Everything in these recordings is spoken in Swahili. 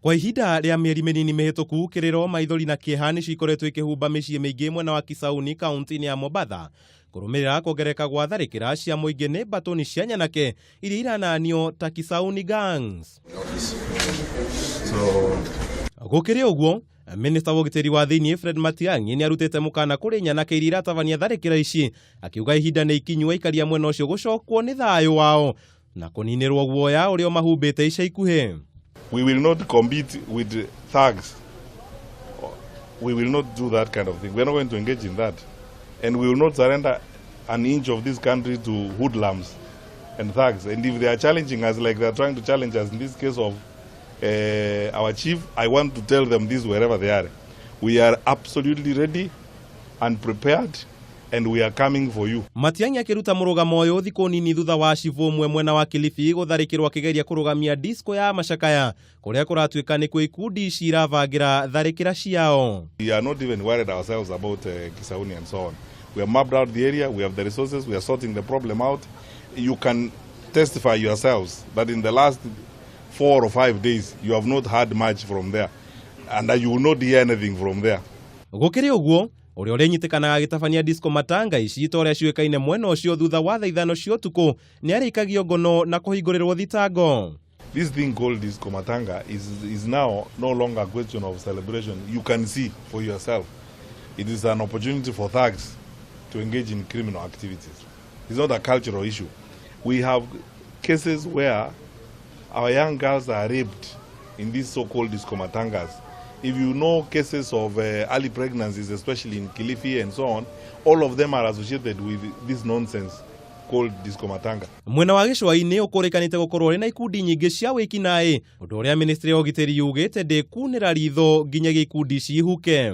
Kwa ihinda rĩa mĩeri mĩnini mĩhĩtũku, kĩrĩro, maithori na kĩeha nĩ cikoretwo ikĩhumba mĩciĩ mĩingĩ mwena wa Kisauni kaunti-inĩ ya Mombasa kũrũmĩrĩra kuongereka gwa tharĩkĩra cia mũingĩ nĩ mbatuni cia nyanake iria irananio ta Kisauni gangs. Gũkĩrĩ ũguo, Minista wa ugitiri wa thiinii Fred Matiang'i nĩ arutĩte mukaana kũrĩ nyanake iria iratabania tharĩkĩra ici, akiuga ihinda nĩ ikinyu aikaria mwena ũcio gũcokwo nĩ thayũ wao na kũninĩrwo guoya ũrĩa mahumbĩte ica ikuhĩ. We will not compete with thugs. We will not do that kind of thing. We are not going to engage in that. And we will not surrender an inch of this country to hoodlums and thugs. And if they are challenging us like they are trying to challenge us in this case of our chief, I want to tell them this wherever they are. We are absolutely ready and prepared. And we are coming for you. Matiang'i akiruta mũrũgamo ũyũ thikũ nini thutha wa cibu umwe mwena wa Kilifi gutharikirio akigeria kurugamia disco ya macakaya kuria kuratwika nikuo ikundi ici irabangira tharĩkĩra ciao. We are not even worried ourselves about Kisauni and so on. We have mapped out the area, we have the resources, we are sorting the problem out. You can testify yourselves that in the last 4 or 5 days you have not heard much from there and you will not hear anything from there. Gũkĩrĩ ũguo, ũrĩa ũrĩnyitikanaga agĩtabania disco matanga ici ta ũrĩa ciũĩkaine mwena ũcio thutha wa thaa ithano cia ũtukũ nĩ arĩkagio ngono na kũhingũrĩrwo thitango. This thing called disco matanga is now no longer a question of celebration. You can see for yourself. It is an opportunity for thugs to engage in criminal activities. It's not a cultural issue. We have cases where our young girls are raped in these so-called disco matangas. If you know cases of early pregnancies, especially in Kilifi and so on, all of them are associated with this nonsense called disco matanga. Mwena wa gĩcũa-inĩ ũkũrĩkanĩte gũkorwo rĩ na ikundi nyingĩ cia wĩkinaĩ, ũndũ ũrĩa Ministry ya ugitiri yugĩte ndĩkunĩra ritho nginyagia ikundi ici ihuke.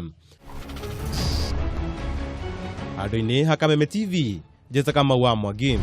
Andu-inĩ ha Kameme TV, njĩta kama wa Mwangi.